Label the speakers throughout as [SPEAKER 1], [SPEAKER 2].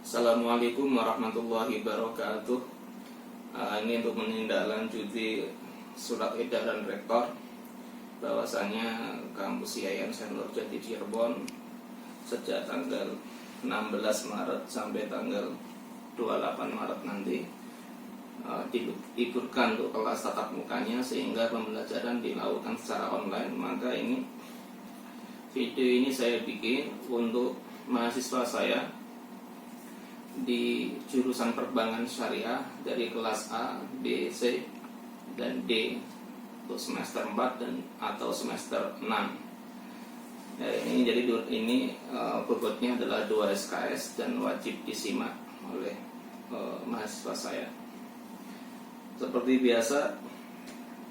[SPEAKER 1] Assalamualaikum warahmatullahi wabarakatuh. Ini untuk menindaklanjuti surat edaran rektor bahwasanya kampus IAIN Syekh Nurjati Cirebon sejak tanggal 16 Maret sampai tanggal 28 Maret nanti diliburkan untuk kelas tatap mukanya sehingga pembelajaran dilakukan secara online. Maka ini video ini saya bikin untuk mahasiswa saya di jurusan perbankan syariah dari kelas A, B, C, dan D untuk semester 4 dan atau semester 6. Ya, ini bobotnya adalah 2 SKS dan wajib disimak oleh mahasiswa saya. Seperti biasa,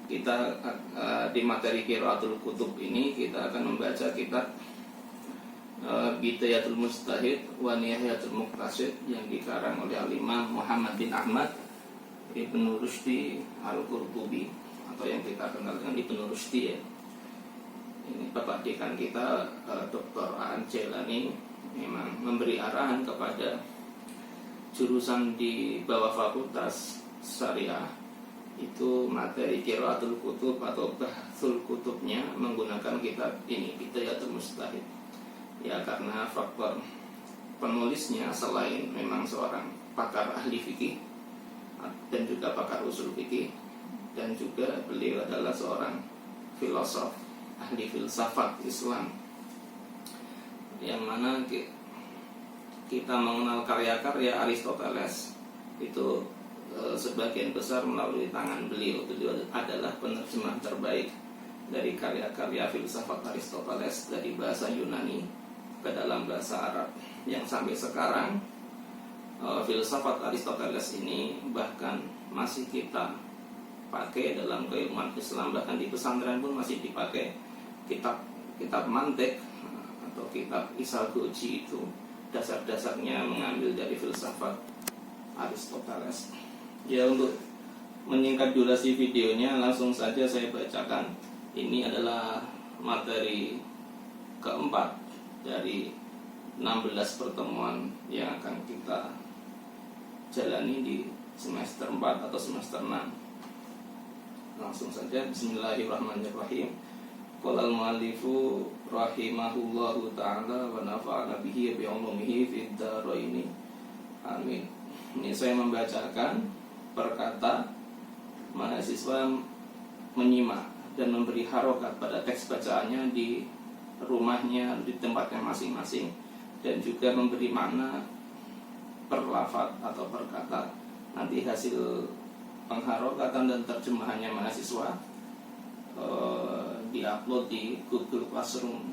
[SPEAKER 1] kita di materi Qiraatul Kutub ini kita akan membaca kitab Bidayatul Mujtahid wa Nihayatul Muqtasid yang dikarang oleh Al-Imam Muhammad bin Ahmad Ibnu Rushdi Al-Qurtubi atau yang kita kenal dengan Ibnu Rushdi ya. Ini Bapak Dekan kita Dr. Aan Jailani memang memberi arahan kepada jurusan di bawah fakultas syariah itu materi Qiraatul Kutub atau Bahsul Kutubnya menggunakan kitab ini Bidayatul Mujtahid. Ya, karena faktor penulisnya selain memang seorang pakar ahli fikih dan juga pakar usul fikih, dan juga beliau adalah seorang filosof, ahli filsafat Islam, yang mana kita mengenal karya-karya Aristoteles itu sebagian besar melalui tangan beliau. Beliau adalah penerjemah terbaik dari karya-karya filsafat Aristoteles dari bahasa Yunani ke dalam bahasa Arab, yang sampai sekarang filsafat Aristoteles ini bahkan masih kita pakai dalam keilmuan Islam. Bahkan di pesantren pun masih dipakai kitab mantik atau kitab Isagoji, itu dasar-dasarnya mengambil dari filsafat Aristoteles. Ya, untuk menyingkat durasi videonya, langsung saja saya bacakan. Ini adalah materi keempat dari 16 pertemuan yang akan kita jalani di semester 4 atau semester 6. Langsung saja, bismillahirrahmanirrahim. Qala al-muallifu rahimahullahu ta'ala wa nafa'ana bihi bi ulumihi fid dharaini. Amin. Ini saya membacakan perkata mahasiswa menyimak dan memberi harokat pada teks bacaannya di rumahnya, di tempatnya masing-masing, dan juga memberi makna per lafaz atau per kata. Nanti hasil pengharokatan dan terjemahannya mahasiswa diupload di Google Classroom.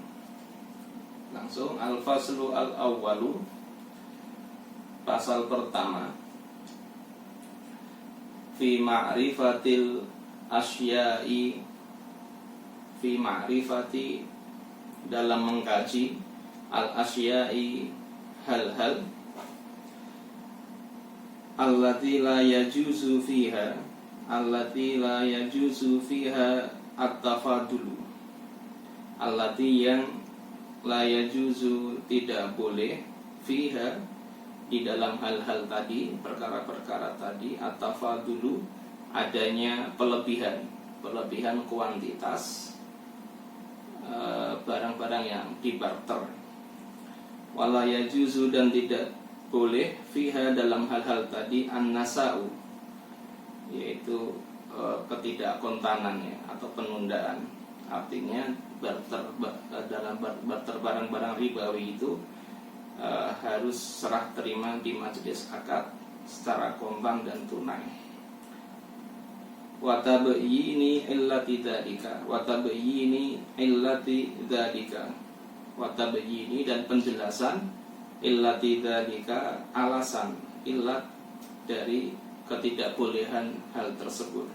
[SPEAKER 1] Langsung al-faslu al-awwalu, pasal pertama, fi ma'rifatil asya'i, fi ma'rifati, dalam mengkaji al-asya'i, hal-hal allati la yajuzu fiha, allati la yajuzu fiha at-tafadulu, allati yang la yajuzu tidak boleh fiha di dalam hal-hal tadi, perkara-perkara tadi, at-tafadulu adanya pelebihan kuantitas barang-barang yang dibarter. Wala yajuzu, dan tidak boleh fiha dalam hal-hal tadi an-nasa'u, yaitu ketidakkontanannya atau penundaan. Artinya dalam barter barang-barang ribawi itu harus serah terima di majelis akad secara kontan dan tunai. Watabayini illati dzalika, watabayini illati dzalika, watabayini dan penjelasan illati dzalika, alasan illat dari ketidakbolehan hal tersebut.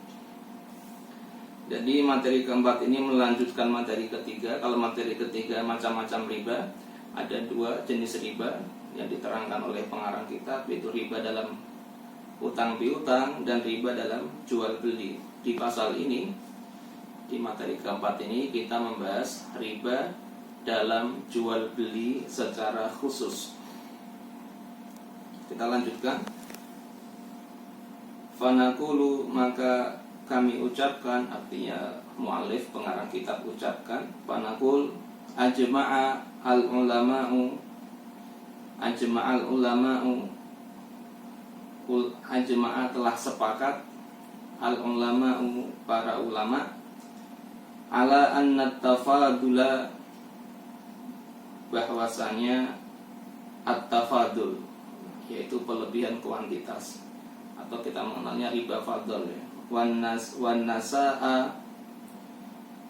[SPEAKER 1] Jadi materi keempat ini melanjutkan materi ketiga. Kalau materi ketiga macam-macam riba, ada 2 jenis riba yang diterangkan oleh pengarang kitab, yaitu riba dalam utang piutang dan riba dalam jual beli. Di pasal ini, di materi keempat ini, kita membahas riba dalam jual beli secara khusus. Kita lanjutkan. Fanaqulu, maka kami ucapkan, artinya mu'allif pengarang kitab ucapkan, fanaqul ajma'a al-ulama'u ajma'a telah sepakat al-ulama'u para ulama ala anna tafadula bahwasanya at-tafadul yaitu pelebihan kuantitas atau kita mengenalnya riba fadl ya. Wan nasa'a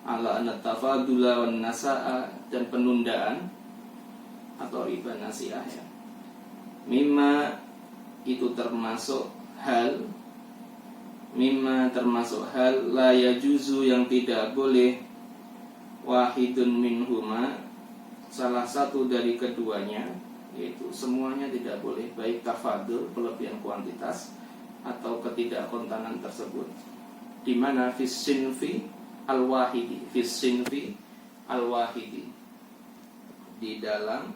[SPEAKER 1] ala anna tafadula wan nasa'a, dan penundaan atau riba nasiah ya. Mimma itu termasuk hal la yajuzu yang tidak boleh, wahidun minhuma salah satu dari keduanya, yaitu semuanya tidak boleh, baik tafadul pelebihan kuantitas atau ketidakkontanan tersebut, di mana fis sinfi al-wahidi di dalam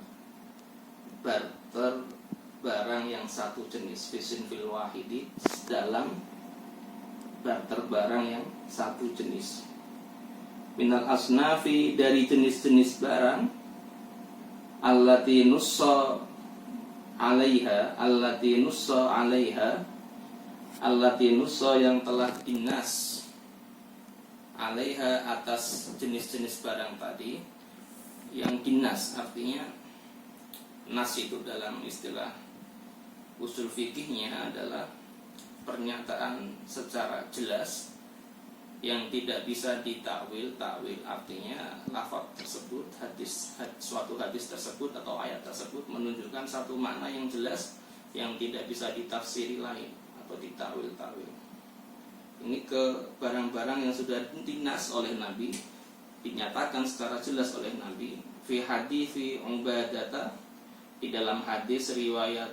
[SPEAKER 1] barter barang yang satu jenis, fis sinfil wahidi dalam barter barang yang satu jenis, minal asnafi dari jenis-jenis barang, allati nussa yang telah dinas alaiha atas jenis-jenis barang tadi. Yang dinas artinya, nas itu dalam istilah usul fikihnya adalah pernyataan secara jelas yang tidak bisa ditakwil. Artinya lafaz tersebut, suatu hadis tersebut atau ayat tersebut menunjukkan satu makna yang jelas yang tidak bisa ditafsiri lain atau ditakwil. Ini ke barang-barang yang sudah dinas oleh Nabi, dinyatakan secara jelas oleh Nabi. Fi hadithi Ubadah, di dalam hadis riwayat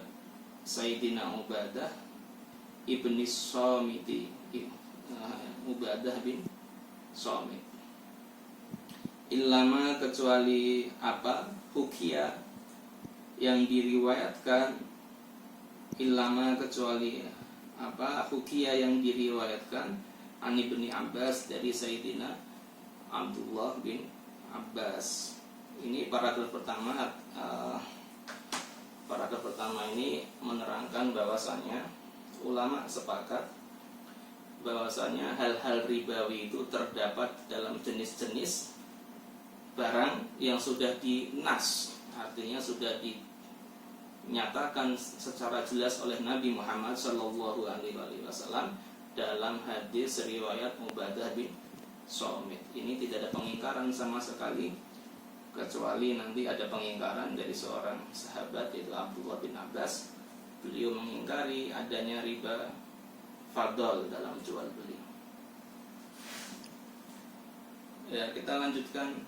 [SPEAKER 1] Sayyidina Ubadah ibni Samiti, Ubadah bin Samit, illama kecuali apa, hukia yang diriwayatkan, illama kecuali apa, hukia yang diriwayatkan, Ani bin Abbas dari Sayyidina Abdullah bin Abbas. Ini paragraf pertama ini menerangkan bahwasanya ulama sepakat bahwasanya hal-hal ribawi itu terdapat dalam jenis-jenis barang yang sudah dinas, artinya sudah dinyatakan secara jelas oleh Nabi Muhammad SAW dalam hadis riwayat Ubadah bin Samit. Ini tidak ada pengingkaran sama sekali, kecuali nanti ada pengingkaran dari seorang sahabat yaitu Abdullah bin Abbas. Beliau mengingkari adanya riba fadl dalam jual beli. Ya, kita lanjutkan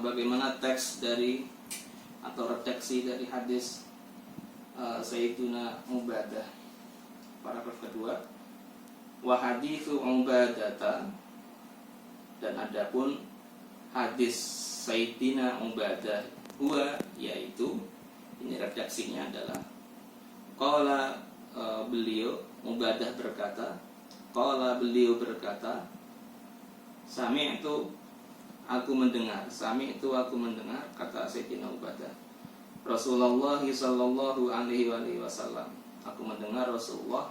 [SPEAKER 1] bagaimana teks dari atau redaksi dari hadis Sayyiduna Ubadah. Paragraf kedua, wa haditsu Ubadata, dan adapun hadis Sayyidina Ubadah huwa, yaitu ini redaksinya adalah qala, beliau Ubadah berkata, qala beliau berkata, sami'tu aku mendengar, kata Sayyidina Ubadah, Rasulullah sallallahu alaihi wasallam, aku mendengar Rasulullah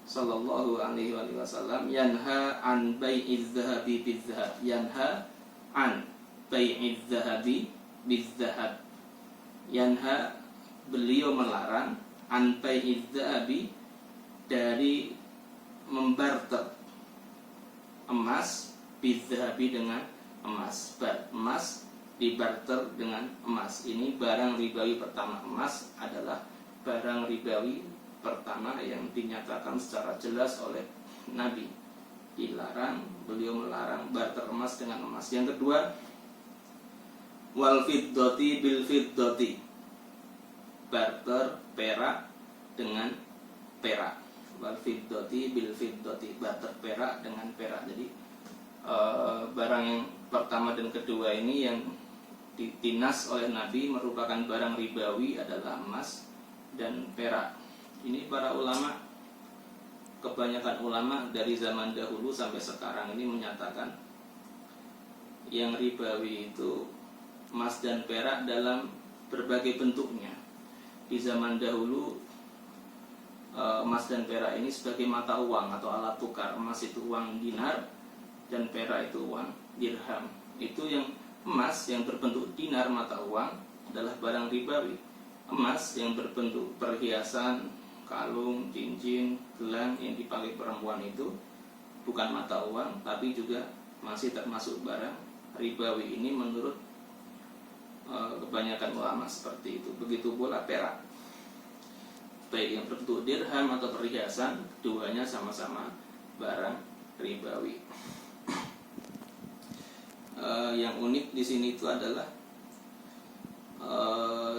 [SPEAKER 1] sallallahu alaihi wasallam yanha an bai'iz zahabi bizzahab, yanha an bai'iz zahabi bizzahab, yanha beliau melarang an bai'iz zahabi dari membarter emas bizzahabi dengan emas, emas dibarter dengan emas. Ini barang ribawi pertama. Emas adalah barang ribawi pertama yang dinyatakan secara jelas oleh Nabi. Dilarang, beliau melarang barter emas dengan emas. Yang kedua, wal fiddati bil fiddati, barter perak dengan perak. Wal fiddati bil fiddati, barter perak dengan perak. Jadi barang yang pertama dan kedua ini yang ditinas oleh Nabi merupakan barang ribawi adalah emas dan perak. Ini para ulama, kebanyakan ulama dari zaman dahulu sampai sekarang ini menyatakan yang ribawi itu emas dan perak dalam berbagai bentuknya. Di zaman dahulu emas dan perak ini sebagai mata uang atau alat tukar. Emas itu uang dinar dan perak itu uang dirham. Itu yang emas yang berbentuk dinar mata uang adalah barang ribawi. Emas yang berbentuk perhiasan, kalung, cincin, gelang yang dipakai perempuan itu bukan mata uang, tapi juga masih termasuk barang ribawi. Ini menurut kebanyakan ulama seperti itu. Begitu pula perak, baik yang berbentuk dirham atau perhiasan, keduanya sama-sama barang ribawi. Yang unik di sini itu adalah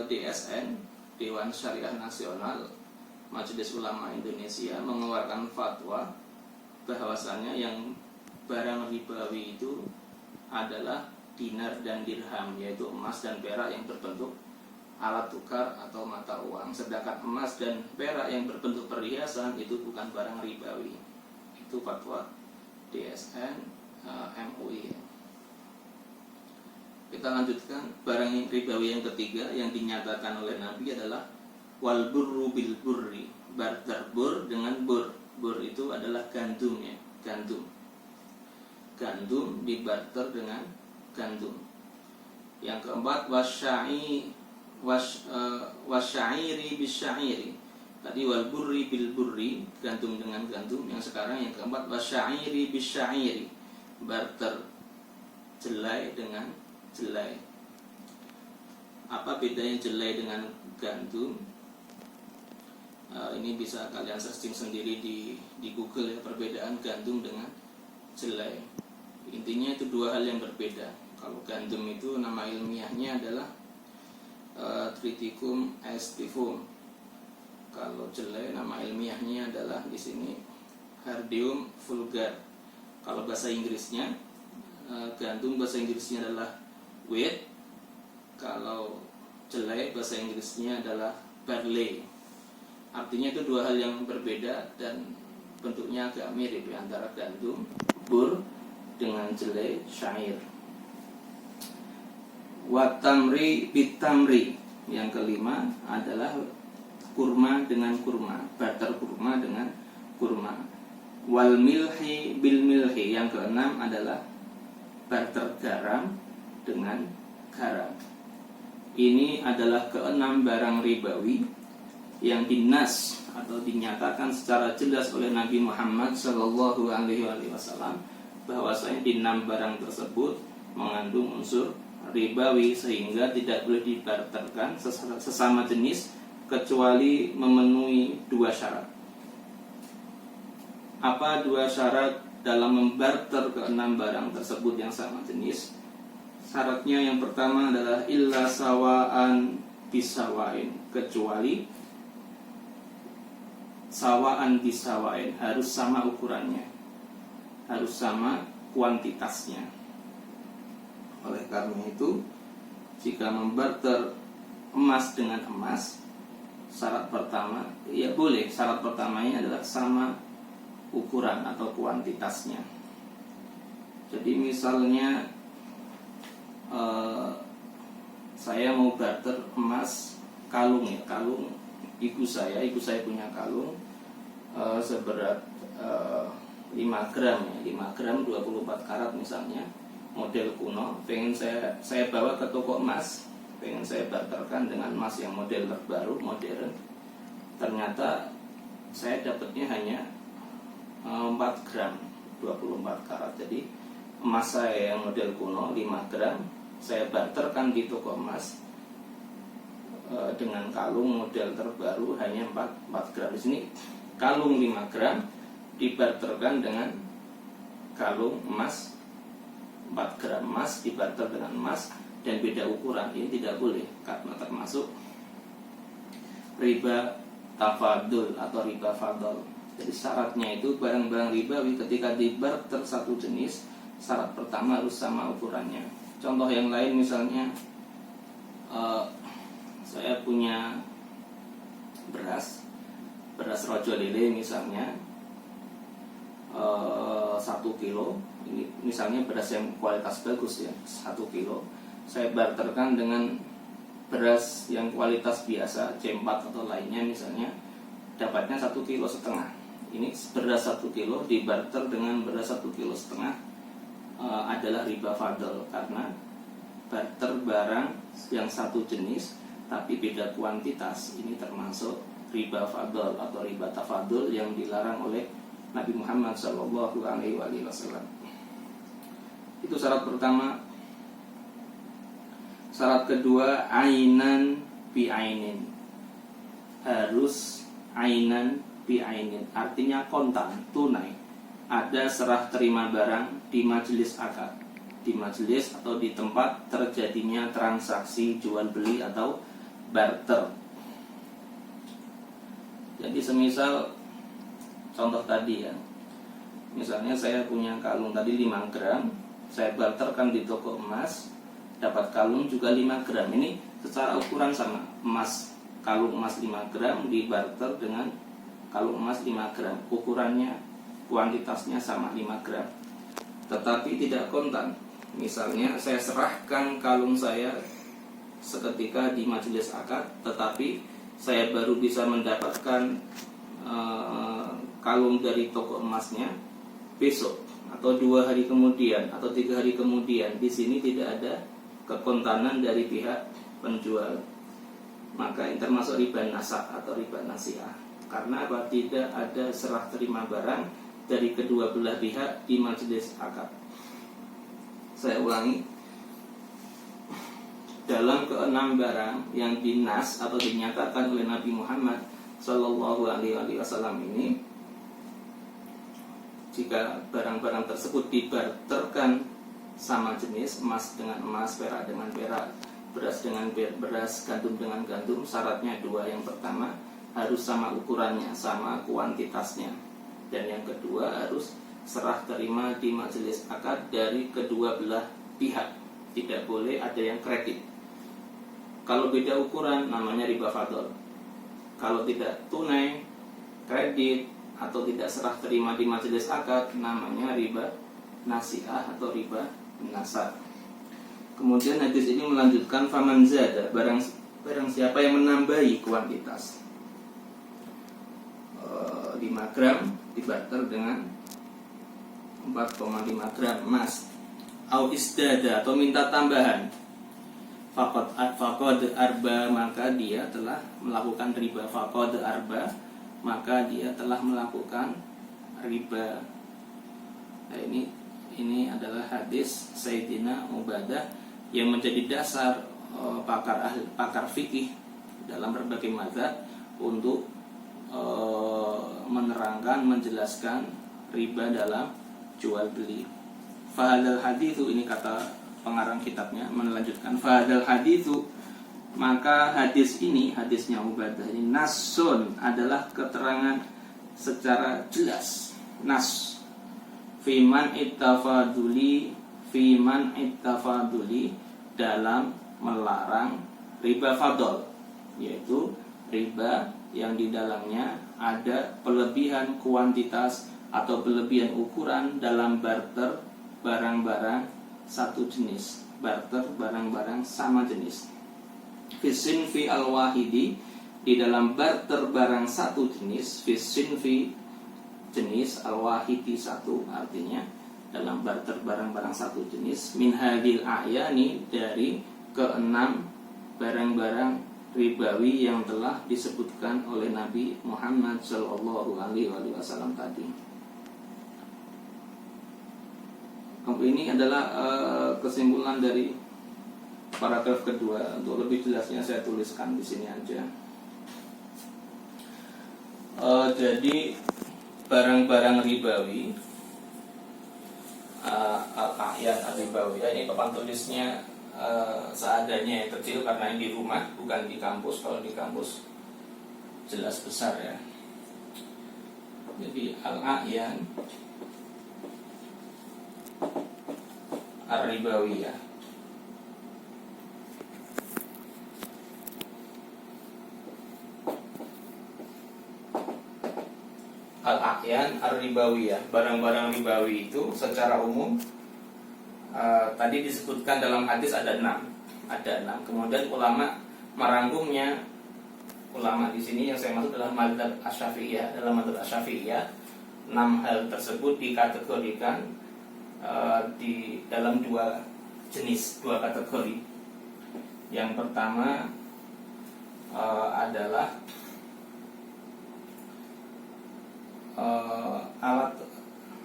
[SPEAKER 1] DSN, Dewan Syariah Nasional Majelis Ulama Indonesia, mengeluarkan fatwa bahwasannya yang barang ribawi itu adalah dinar dan dirham, yaitu emas dan perak yang berbentuk alat tukar atau mata uang. Sedangkan emas dan perak yang berbentuk perhiasan itu bukan barang ribawi. Itu fatwa DSN MUI. Kita lanjutkan. Barang yang ribawi yang ketiga yang dinyatakan oleh Nabi adalah wal burru bil burri, barter bur dengan bur. Bur itu adalah gandum ya, gandum. Gandum dibarter dengan gandum. Yang keempat wasyairi bisyairi. Tadi wal burri bil burri, gandum dengan gandum. Yang sekarang yang keempat wasyairi bisyairi, barter jelai dengan jelai. Apa bedanya jelai dengan gandum? Ini bisa kalian searching sendiri di Google ya, perbedaan gandum dengan jelai. Intinya itu dua hal yang berbeda. Kalau gandum itu nama ilmiahnya adalah Triticum aestivum. Kalau jelai nama ilmiahnya adalah di sini Hardium vulgar. Kalau bahasa Inggrisnya gandum bahasa Inggrisnya adalah wheat. Kalau jelai bahasa Inggrisnya adalah barley. Artinya itu dua hal yang berbeda dan bentuknya agak mirip ya, antara gandum, bur dengan jelai, syair. Watamri bitamri. Yang kelima adalah kurma dengan kurma, barter kurma dengan kurma. Wal milhi bil milhi. Yang keenam adalah barter garam dengan garam. Ini adalah keenam barang ribawi yang dinas atau dinyatakan secara jelas oleh Nabi Muhammad Shallallahu Alaihi Wasallam bahwasanya di 6 barang tersebut mengandung unsur ribawi, sehingga tidak boleh dibarterkan sesama jenis kecuali memenuhi 2 syarat. Apa 2 syarat dalam membarter ke-6 barang tersebut yang sama jenis? Syaratnya yang pertama adalah illa sawaan bisawain, kecuali sawaan bisawain, harus sama ukurannya, harus sama kuantitasnya. Oleh karena itu, jika membarter emas dengan emas, syarat pertama, ya boleh, syarat pertamanya adalah sama ukuran atau kuantitasnya. Jadi misalnya saya mau barter emas kalung ya, kalung ibu saya punya kalung seberat 5 gram ya, 5 gram 24 karat misalnya, model kuno, pengen saya bawa ke toko emas, pengen saya barterkan dengan emas yang model terbaru, modern. Ternyata saya dapatnya hanya 4 gram 24 karat. Jadi emas saya yang model kuno 5 gram saya barterkan di toko emas dengan kalung model terbaru hanya 4 gram. Di sini kalung 5 gram dibarterkan dengan kalung emas 4 gram emas dibarter dengan emas dan beda ukuran. Ini tidak boleh karena termasuk riba tafadul atau riba fadl. Jadi syaratnya itu barang-barang ribawi ketika dibarter satu jenis, syarat pertama harus sama ukurannya. Contoh yang lain misalnya saya punya 5 beras rojo lele misalnya 1 kilo. Ini misalnya beras yang kualitas bagus ya, 1 kilo. Saya barterkan dengan beras yang kualitas biasa C4 atau lainnya misalnya, dapatnya 1,5 kilo. Ini beras 1 kilo dibarter dengan beras 1,5 kilo adalah riba fadl, karena barter barang yang satu jenis tapi beda kuantitas. Ini termasuk riba fadl atau riba tafadul yang dilarang oleh Nabi Muhammad SAW. Itu syarat pertama. Syarat kedua, ainan bi ainin. Harus ainan bi ainin, artinya kontan, tunai. Ada serah terima barang di majelis akad, di majelis atau di tempat terjadinya transaksi jual beli atau barter. Jadi semisal contoh tadi ya, misalnya saya punya kalung tadi 5 gram, saya barterkan di toko emas, dapat kalung juga 5 gram. Ini secara ukuran sama, emas, kalung emas 5 gram dibarter dengan kalung emas 5 gram. Ukurannya, kuantitasnya sama 5 gram. Tetapi tidak kontan. Misalnya saya serahkan kalung saya seketika di majelis akad, tetapi saya baru bisa mendapatkan kalung dari toko emasnya besok atau 2 hari kemudian atau 3 hari kemudian. Di sini tidak ada kekontanan dari pihak penjual, maka ini termasuk riba nasak atau riba nasiah. Karena apa? Tidak ada serah terima barang dari kedua belah pihak di majelis akad. Saya ulangi, dalam ke-6 barang yang dinas atau dinyatakan oleh Nabi Muhammad SAW ini, jika barang-barang tersebut dibarterkan sama jenis, emas dengan emas, perak dengan perak, beras dengan beras, gandum dengan gandum, syaratnya 2. Yang pertama, harus sama ukurannya, sama kuantitasnya. Dan yang kedua, harus serah terima di majelis akad dari kedua belah pihak. Tidak boleh ada yang kredit. Kalau beda ukuran, namanya riba fadl. Kalau tidak tunai, kredit, atau tidak serah terima di majelis akad, namanya riba nasiah atau riba nasab. Kemudian hadis ini melanjutkan, faman zada, barang siapa yang menambahi kuantitas 5 gram dibarter dengan 4,5 gram emas, au isdada, atau minta tambahan, faqad arba, maka dia telah melakukan riba. Faqad arba, maka dia telah melakukan riba. Nah, ini adalah hadis Sayyidina Ubadah yang menjadi dasar pakar fikih dalam berbagai mazhab untuk menerangkan, menjelaskan riba dalam jual beli. Fahadal haditsu, ini kata pengarang kitabnya melanjutkan, fahadal haditsu, maka hadis ini, hadisnya Ubadah ini, nasun, adalah keterangan secara jelas, nas, fiman ittafaduli dalam melarang riba fadl, yaitu riba yang di dalamnya ada pelebihan kuantitas atau pelebihan ukuran dalam barter barang-barang satu jenis, barter barang-barang sama jenis. Fisinfi al-wahidi, di dalam barter barang satu jenis, fisinfi jenis, al-wahidi satu, artinya dalam barter barang-barang satu jenis, min hadil a'yani, dari ke-6 barang-barang ribawi yang telah disebutkan oleh Nabi Muhammad SAW tadi. Ini adalah kesimpulan dari paragraf kedua. Untuk lebih jelasnya saya tuliskan di sini aja. Jadi barang-barang ribawi, al-a'yan al-ribawi, ini papan tulisnya seadanya, yang kecil karena ini di rumah bukan di kampus. Kalau di kampus jelas besar ya. Jadi al-a'yan ar-ribawiyah, al-a'yan ar-ribawiyah. Barang-barang ribawi itu secara umum tadi disebutkan dalam hadis ada 6. Kemudian ulama merangkumnya. Ulama di sini yang saya maksud adalah madzhab Asy-Syafi'iyah. Dalam madzhab Asy-Syafi'iyah 6 hal tersebut dikategorikan di dalam 2 kategori. Yang pertama adalah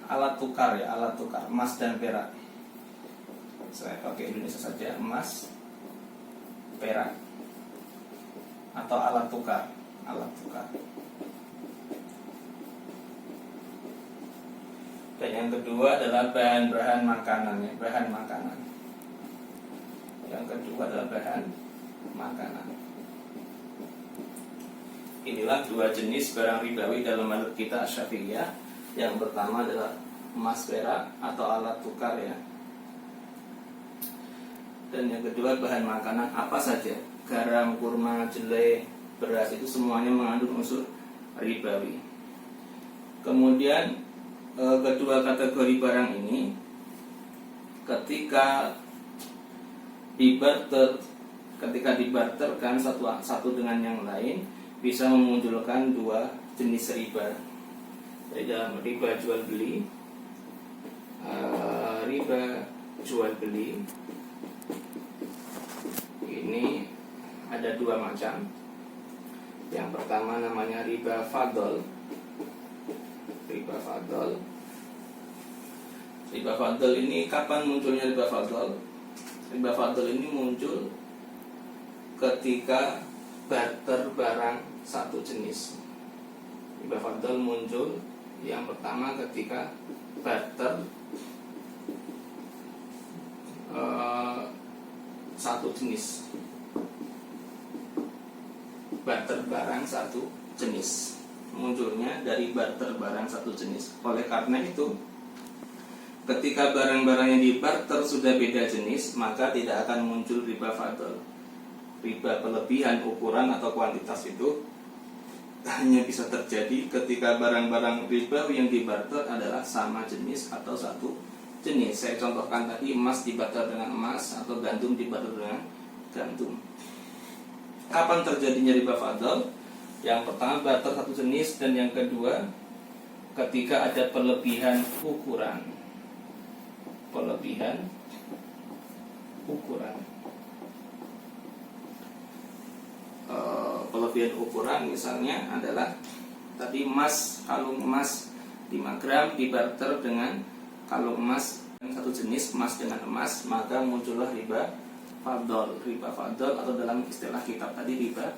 [SPEAKER 1] alat tukar emas dan perak. Saya pakai Indonesia saja, emas, perak, atau alat tukar. Dan yang kedua adalah bahan makanan. Yang kedua adalah bahan makanan. Inilah 2 jenis barang ribawi dalam madzhab kita Asy-Syafi'iyah. Yang pertama adalah emas perak atau alat tukar ya. Dan yang kedua bahan makanan apa saja. Garam, kurma, jelai, beras itu semuanya mengandung unsur ribawi. Kemudian kedua kategori barang ini ketika dibarterkan satu dengan yang lain bisa memunculkan 2 jenis riba. Jadi dalam riba jual beli ini ada 2 macam. Yang pertama namanya riba fadl. Riba fadl ini kapan munculnya riba fadl? Riba fadl ini muncul ketika barter barang satu jenis. Riba fadl muncul yang pertama ketika barter satu jenis. Barter barang satu jenis munculnya dari barter barang satu jenis. Oleh karena itu, ketika barang-barang yang dibarter sudah beda jenis, maka tidak akan muncul riba fadl. Riba kelebihan ukuran atau kuantitas itu hanya bisa terjadi ketika barang-barang riba yang dibarter adalah sama jenis atau satu jenis. Saya contohkan tadi, emas dibarter dengan emas atau gandum dibarter dengan gandum. Kapan terjadinya riba fadl? Yang pertama barter satu jenis, dan yang kedua ketika ada pelebihan ukuran. Pelebihan ukuran misalnya adalah tadi emas, kalung emas 5 gram dibarter dengan kalung emas satu jenis, emas dengan emas, maka muncullah riba fadl atau dalam istilah kitab tadi riba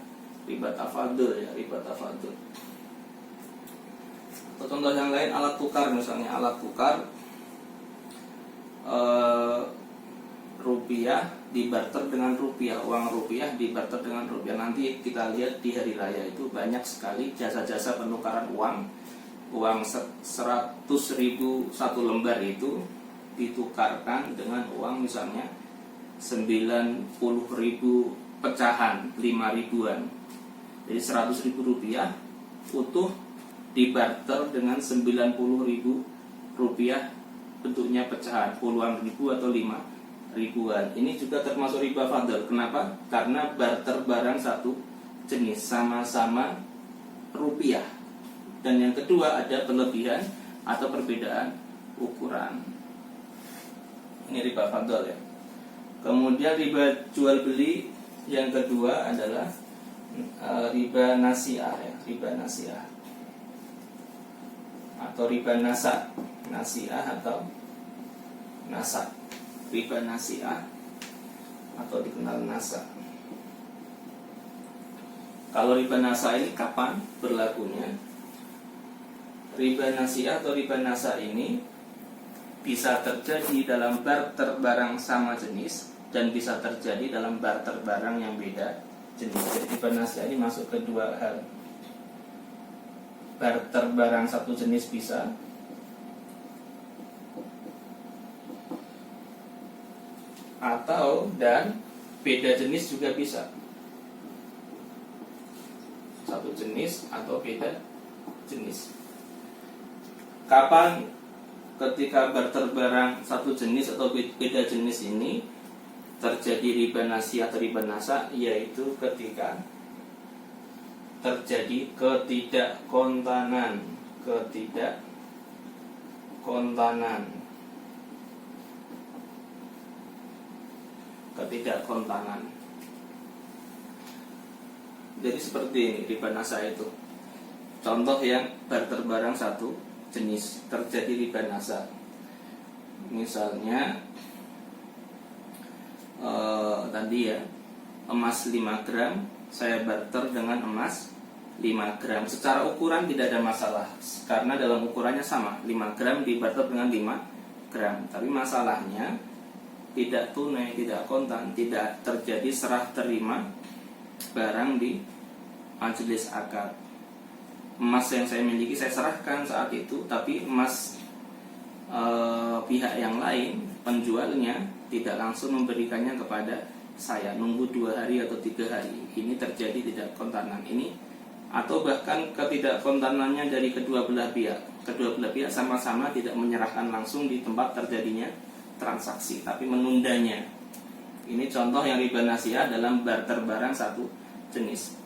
[SPEAKER 1] tafadul ya, riba tafadul. Atau contoh yang lain alat tukar, misalnya alat tukar rupiah dibarter dengan rupiah, uang rupiah dibarter dengan rupiah. Nanti kita lihat di hari raya itu banyak sekali jasa-jasa penukaran uang 100.000 satu lembar itu ditukarkan dengan uang misalnya 90.000 pecahan 5.000-an. Jadi 100.000 rupiah utuh dibarter dengan 90.000 rupiah bentuknya pecahan puluhan ribu atau 5.000-an. Ini juga termasuk riba fadl. Kenapa? Karena barter barang satu jenis, sama-sama rupiah. Dan yang kedua ada pelebihan atau perbedaan ukuran. Ini riba fadl ya. Kemudian riba jual beli yang kedua adalah riba nasiah ya, riba nasiah atau riba nasa, nasiah atau nasa, riba nasiah atau dikenal nasa. Kalau riba nasa ini kapan berlakunya? Riba nasiah atau riba nasa ini bisa terjadi dalam barter barang sama jenis dan bisa terjadi dalam barter barang yang beda jenis. Jadi riba nasiah ini masuk ke 2 hal. Barter barang satu jenis bisa, atau dan beda jenis juga bisa. Satu jenis atau beda jenis. Kapan ketika barter barang satu jenis atau beda jenis ini terjadi riba nasi atau riba nasa, yaitu ketika terjadi ketidakkontanan. Jadi seperti ini riba nasa itu. Contoh yang barter barang satu jenis terjadi riba nasa. Misalnya tadi ya, emas 5 gram saya barter dengan emas 5 gram. Secara ukuran tidak ada masalah karena dalam ukurannya sama, 5 gram dibarter dengan 5 gram. Tapi masalahnya tidak tunai, tidak kontan, tidak terjadi serah terima barang di majelis akad. Emas yang saya miliki saya serahkan saat itu, tapi emas pihak yang lain, penjualnya, tidak langsung memberikannya kepada saya, nunggu 2 hari atau 3 hari. Ini terjadi tidak kontanan ini, atau bahkan ketidakkontanannya dari kedua belah pihak. Kedua belah pihak sama-sama tidak menyerahkan langsung di tempat terjadinya transaksi, tapi menundanya. Ini contoh yang riba nasiah dalam barter barang satu jenis.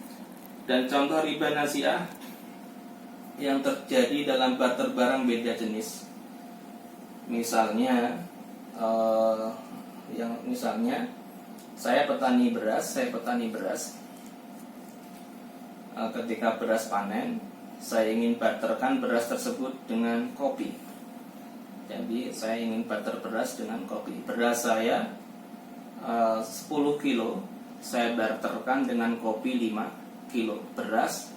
[SPEAKER 1] Dan contoh riba nasiah yang terjadi dalam barter barang beda jenis. Misalnya saya petani beras, ketika beras panen, saya ingin barterkan beras tersebut dengan kopi. Jadi saya ingin barter beras dengan kopi. Beras saya 10 kilo, saya barterkan dengan kopi 5 kilo. Beras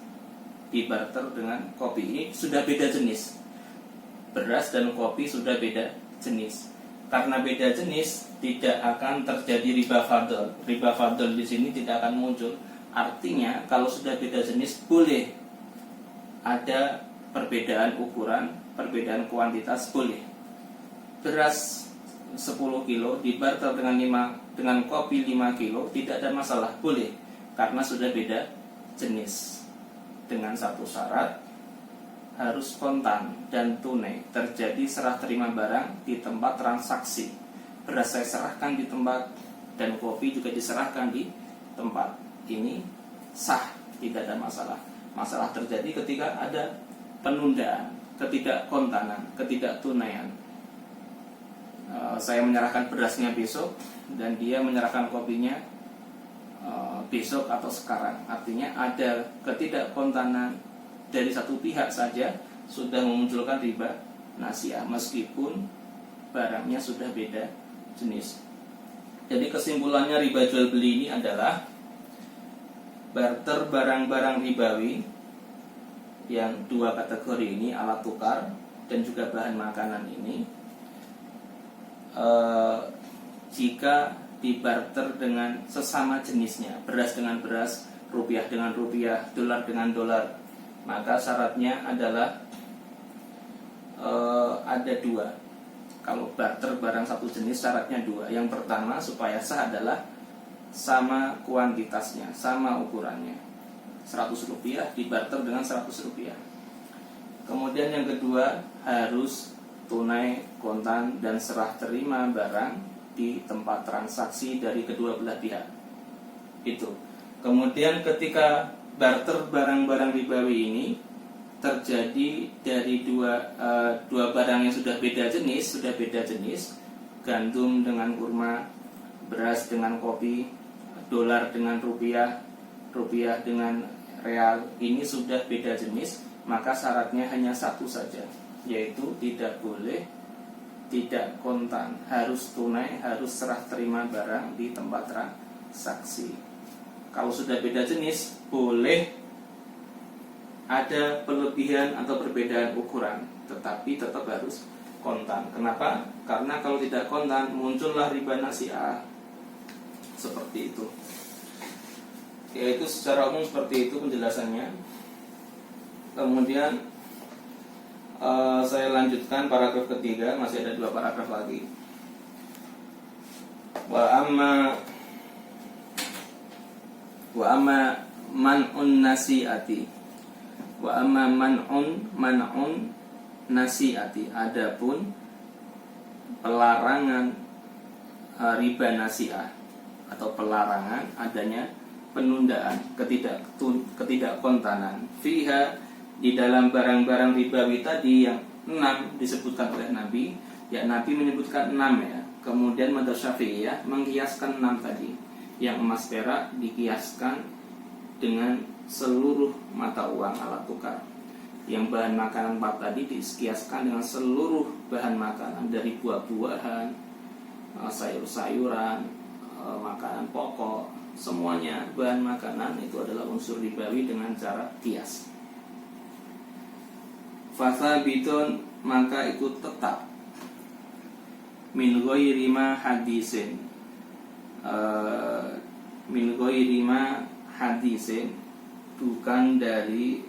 [SPEAKER 1] dibarter dengan kopi. Ini sudah beda jenis. Beras dan kopi sudah beda jenis. Karena beda jenis, tidak akan terjadi riba fadl. Riba fadl di sini tidak akan muncul. Artinya kalau sudah beda jenis boleh ada perbedaan ukuran, perbedaan kuantitas, boleh. Beras 10 kilo dibarter dengan kopi 5 kilo tidak ada masalah, boleh, karena sudah beda jenis. Dengan satu syarat, harus kontan dan tunai, terjadi serah terima barang di tempat transaksi. Beras saya serahkan di tempat dan kopi juga diserahkan di tempat. Ini sah, tidak ada masalah. Masalah terjadi ketika ada penundaan, ketidakkontanan, ketidaktunaian. Saya menyerahkan berasnya besok dan dia menyerahkan kopinya besok atau sekarang. Artinya ada ketidakkontanan dari satu pihak saja sudah memunculkan riba nasiah meskipun barangnya sudah beda jenis. Jadi kesimpulannya riba jual beli ini adalah barter barang-barang ribawi yang dua kategori ini, alat tukar dan juga bahan makanan ini, jika dibarter dengan sesama jenisnya, beras dengan beras, rupiah dengan rupiah, dolar dengan dolar, maka syaratnya adalah ada dua. Kalau barter barang satu jenis syaratnya dua. Yang pertama supaya sah adalah sama kuantitasnya, sama ukurannya. 100 rupiah dibarter dengan 100 rupiah. Kemudian yang kedua harus tunai, kontan, dan serah terima barang di tempat transaksi dari kedua belah pihak. Itu. Kemudian ketika barter barang-barang ribawi ini terjadi dari dua barang yang sudah beda jenis, gandum dengan kurma, beras dengan kopi, dolar dengan rupiah, rupiah dengan real, ini sudah beda jenis, maka syaratnya hanya satu saja, yaitu tidak boleh tidak kontan, harus tunai, harus serah terima barang di tempat transaksi. Kalau sudah beda jenis, boleh ada pelebihan atau perbedaan ukuran, tetapi tetap harus kontan. Kenapa? Karena kalau tidak kontan muncullah riba nasiah. Seperti itu. Yaitu secara umum seperti itu penjelasannya. Kemudian saya lanjutkan paragraf ketiga, masih ada 2 paragraf lagi. Wa amma man'un nasi'ati. Wa amma man'un nasiati, adapun pelarangan riba nasiah atau pelarangan adanya penundaan, ketidakkontanan fiha, di dalam barang-barang ribawi tadi yang 6 disebutkan oleh Nabi. Ya, Nabi menyebutkan 6 ya. Kemudian madzhab Syafi'iyah mengkiaskan 6 tadi. Yang emas perak dikiaskan dengan seluruh mata uang alat tukar. Yang bahan makanan 4 tadi dikiaskan dengan seluruh bahan makanan, dari buah-buahan, sayur-sayuran, makanan pokok, semuanya bahan makanan itu adalah unsur ribawi dengan cara kias. Fasabitun, maka itu tetap, min ghairi ma hadisin, min ghairi ma hadisin, bukan dari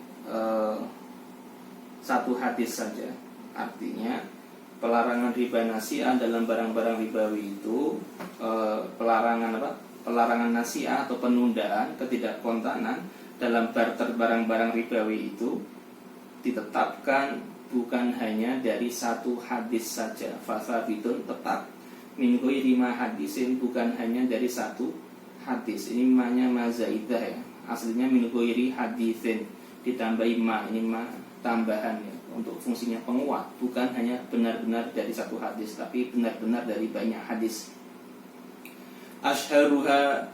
[SPEAKER 1] satu hadis saja. Artinya pelarangan riba nasiah dalam barang-barang ribawi itu pelarangan apa? Pelarangan nasiah atau penundaan, ketidakkontanan dalam barter barang-barang ribawi itu ditetapkan bukan hanya dari satu hadis saja. Fasabitun, tetap, min ghairi ma hadisin, bukan hanya dari satu hadis. Ini ma-nya ma zaidah ya. Aslinya min ghairi hadisin ditambahi ma, ini ma tambahan ya, untuk fungsinya penguat, bukan hanya benar-benar dari satu hadis, tapi benar-benar dari banyak hadis. Asyharuha,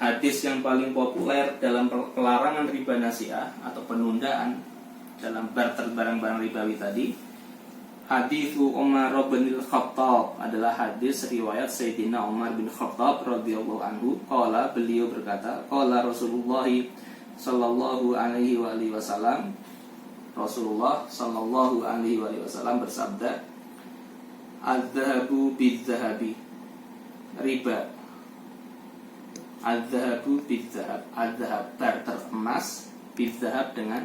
[SPEAKER 1] hadis yang paling populer dalam pelarangan riba nasiah atau penundaan dalam barter barang-barang ribawi tadi, hadis Umar bin Khattab, adalah hadis riwayat Sayyidina Umar bin Khattab radhiyallahu anhu. Qala, beliau berkata, qala Rasulullah sallallahu alaihi wasallam, Rasulullah sallallahu alaihi wasallam bersabda, "Az-zahabu biz-zahabi." Riba. Az-zahabu biz-zahab. Az-zahab barter emas, biz-zahab dengan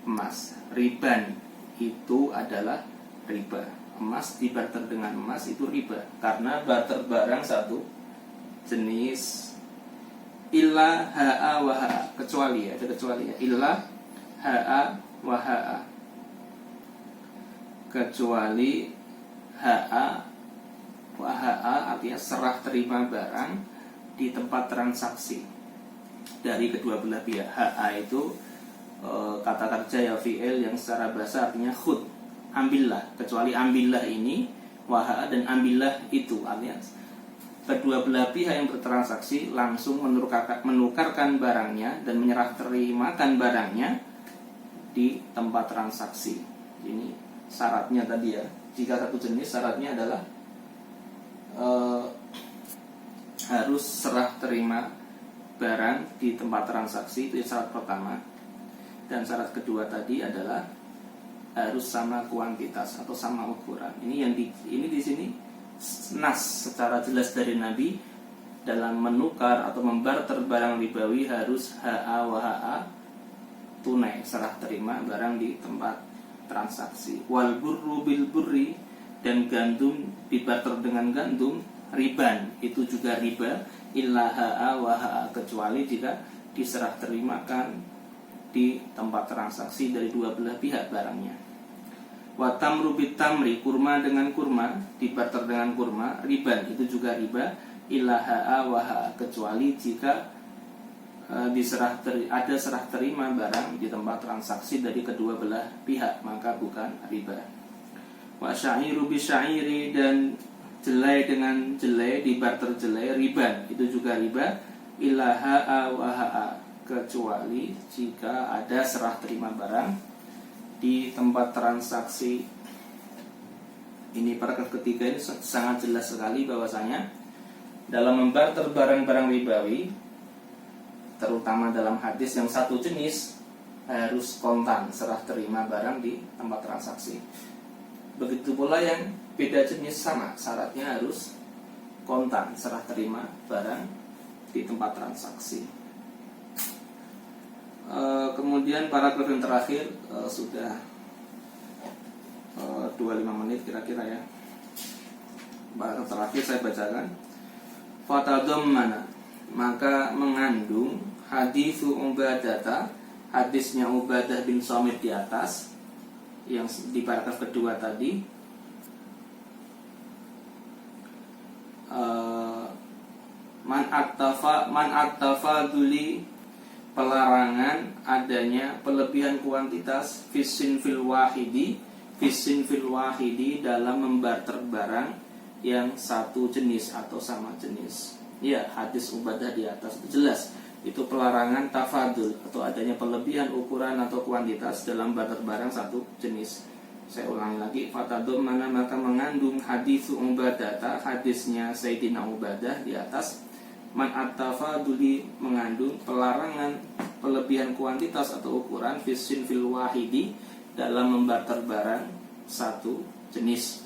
[SPEAKER 1] emas. Riban itu adalah riba. Emas dibarter dengan emas itu riba, karena barter barang satu jenis. Illa ha'a wa ha'a, kecuali, ada kecuali ya. Illa ha'a wa ha'a, kecuali ha'a wa ha'a, artinya serah terima barang di tempat transaksi dari kedua belah pihak. Ha'a itu kata kerja ya, fi'il yang secara bahasa artinya khud, ambillah. Kecuali ambillah ini, wa ha'a, dan ambillah itu, artinya kedua belah pihak yang bertransaksi langsung menukarkan barangnya dan menyerah terimakan barangnya di tempat transaksi. Ini syaratnya tadi ya. Jika satu jenis, syaratnya adalah harus serah terima barang di tempat transaksi, itu syarat pertama. Dan syarat kedua tadi adalah harus sama kuantitas atau sama ukuran. Ini di sini nas secara jelas dari Nabi, dalam menukar atau membarter barang ribawi harus ha'a wa ha'a, tunai, serah terima barang di tempat transaksi. Wal burru bil burri, dan gandum dibarter dengan gandum, riban, itu juga riba. Illa ha'a wa ha'a, kecuali jika diserah terimakan di tempat transaksi dari dua belah pihak barangnya. Wa tamru bit tamri, kurma dengan kurma dibarter dengan kurma, riban, itu juga riba. Illa ha'a wa ha'a, kecuali jika ada serah terima barang di tempat transaksi dari kedua belah pihak, maka bukan riba. Wa sya'iru bi syairi, dan jelai dengan jelai dibarter jelai, riban, itu juga riba. Illa ha'a wa ha'a, kecuali jika ada serah terima barang di tempat transaksi. Ini paragraf ketiga ini sangat jelas sekali bahwasanya dalam membarter barang-barang ribawi, terutama dalam hadis yang satu jenis, harus kontan, serah terima barang di tempat transaksi. Begitu pula yang beda jenis, sama, syaratnya harus kontan, serah terima barang di tempat transaksi. Kemudian paragraf yang terakhir sudah 25 menit kira-kira ya. Paragraf terakhir saya bacakan. Fatadammana, maka mengandung haditsu Ubadata, hadisnya Ubadah bin Samit di atas, yang di paragraf kedua tadi, man at-tafaduli, pelarangan adanya pelebihan kuantitas fisin fil wahidi dalam membarter barang yang satu jenis atau sama jenis. Ya, hadis Ubadah di atas itu jelas. Itu pelarangan tafadul atau adanya pelebihan ukuran atau kuantitas dalam barter barang satu jenis. Saya ulangi lagi, fatadum mana maka mengandung hadis Ubadah, hadisnya Sayyidina Ubadah di atas. Man at-tafaduli mengandung pelarangan pelebihan kuantitas atau ukuran fisin fil wahidi dalam membarter barang satu jenis.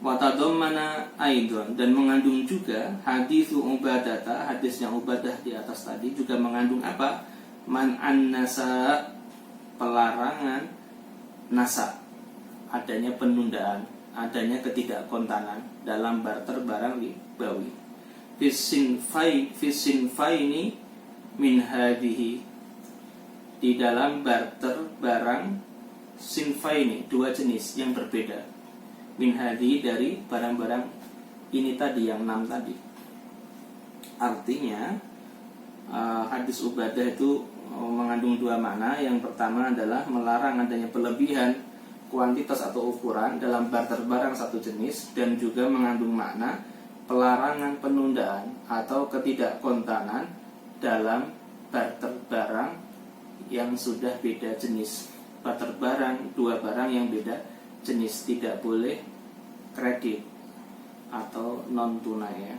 [SPEAKER 1] Watadom mana aidon, dan mengandung juga hadis Ubadah, hadisnya Ubadah di atas tadi juga mengandung apa? Man an-nasa, pelarangan nasa, adanya penundaan, adanya ketidakkontanan dalam barter barang ribawi. Fisin faini min hadihi, di dalam barter barang sinfaini, dua jenis yang berbeda, min hadihi, dari barang-barang ini tadi, yang 6 tadi. Artinya hadis Ubadah itu mengandung dua makna. Yang pertama adalah melarang adanya pelebihan kuantitas atau ukuran dalam barter barang satu jenis, dan juga mengandung makna pelarangan penundaan atau ketidakkontanan dalam barter barang yang sudah beda jenis. Barter barang, dua barang yang beda jenis, tidak boleh kredit atau non tunai ya.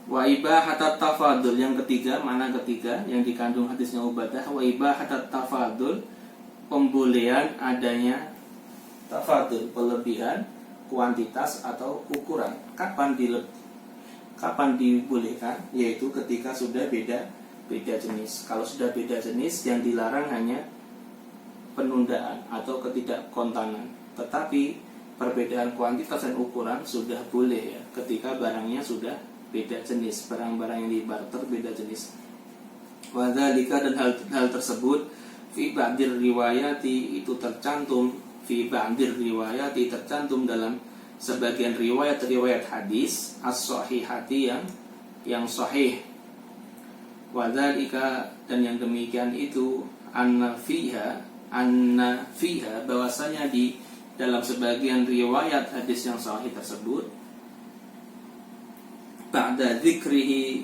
[SPEAKER 1] Wa ibahatat tafadul, yang ketiga, mana ketiga yang dikandung hadisnya Ubadah, wa ibahatat tafadul, pembolehan adanya tafadul, pelebihan kuantitas atau ukuran. Kapan dibolehkan? Yaitu ketika sudah beda jenis. Kalau sudah beda jenis, yang dilarang hanya penundaan atau ketidakkontanan. Tetapi perbedaan kuantitas dan ukuran sudah boleh ya, ketika barangnya sudah beda jenis, barang-barang yang dibarter beda jenis. Wadzalika, dan hal tersebut fi ba'dir riwayati, itu tercantum fi ba'dir riwayati, tercantum dalam sebagian riwayat hadis as-sahihati, yang sahih. Wadzalika, dan yang demikian itu anna fiha, bahwasanya di dalam sebagian riwayat hadis yang sahih tersebut, ba'da dzikrihi,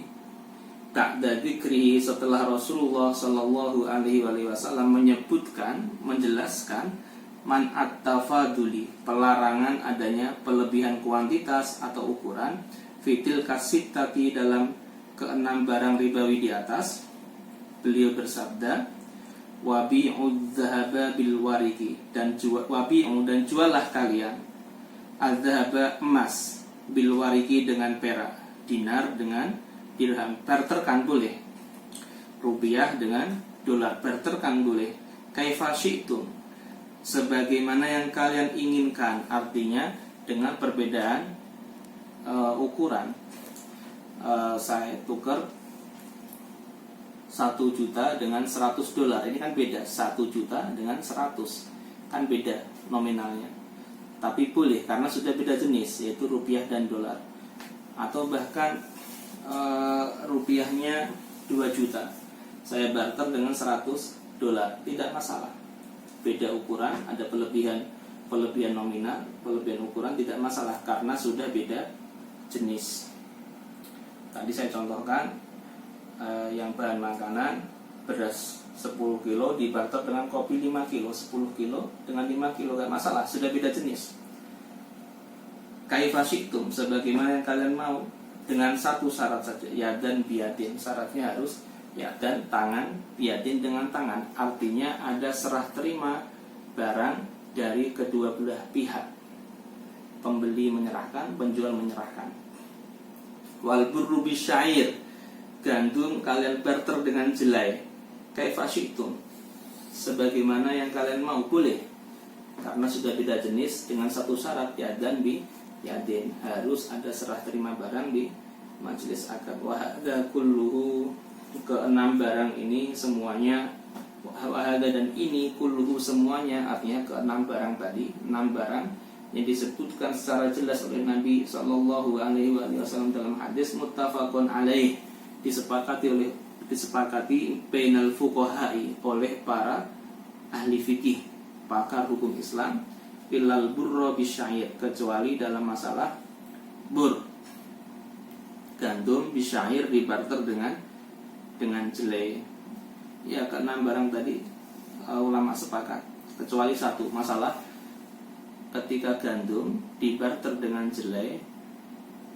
[SPEAKER 1] setelah Rasulullah sallallahu alaihi wasallam menyebutkan, menjelaskan man at-tafaduli, pelarangan adanya pelebihan kuantitas atau ukuran, fitil kasittati, dalam keenam barang ribawi di atas. Beliau bersabda, wabi'ud dzahaba bil wariki, dan jualah kalian adzhaba, emas, bil wariki, dengan perak, dinar dengan dirham, barterkan boleh, rupiah dengan dolar, barterkan boleh, kaifa syi'tum, sebagaimana yang kalian inginkan. Artinya dengan perbedaan ukuran. Saya tukar 1 juta dengan 100 dolar, ini kan beda. 1 juta dengan 100 kan beda nominalnya, tapi boleh karena sudah beda jenis, yaitu rupiah dan dolar. Atau bahkan rupiahnya 2 juta, saya barter dengan 100 dolar, tidak masalah. Beda ukuran, ada pelebihan nominal, pelebihan ukuran, tidak masalah karena sudah beda jenis. Tadi saya contohkan yang bahan makanan, beras 10 kilo dibarter dengan kopi 5 kilo, 10 kilo dengan 5 kilo, gak masalah, sudah beda jenis. Kaifa syi'tum, sebagaimana yang kalian mau, dengan satu syarat saja, yadan biadin, syaratnya harus yadan, tangan, biadin, dengan tangan. Artinya ada serah terima barang dari kedua belah pihak, pembeli menyerahkan, penjual menyerahkan. Wal burru bisyair, gandum kalian barter dengan jelai, kaifa syi'tum, sebagaimana yang kalian mau, boleh karena sudah beda jenis, dengan satu syarat, yadan bi yadin, harus ada serah terima barang di majelis akad. Wa hadza kulluhu, keenam barang ini semuanya, wahada dan ini kulluhu semuanya, artinya keenam barang tadi, 6 barang yang disebutkan secara jelas oleh Nabi Shallallahu Alaihi Wasallam dalam hadis muttafaqun alaih, disepakati bainal fuqaha'i oleh para ahli fikih, pakar hukum Islam, illal burra bisya'ir, kecuali dalam masalah bur, gandum, bisya'ir dibarter dengan jelai. Ya, keenam barang tadi ulama sepakat, kecuali satu masalah ketika gandum dibarter dengan jelai.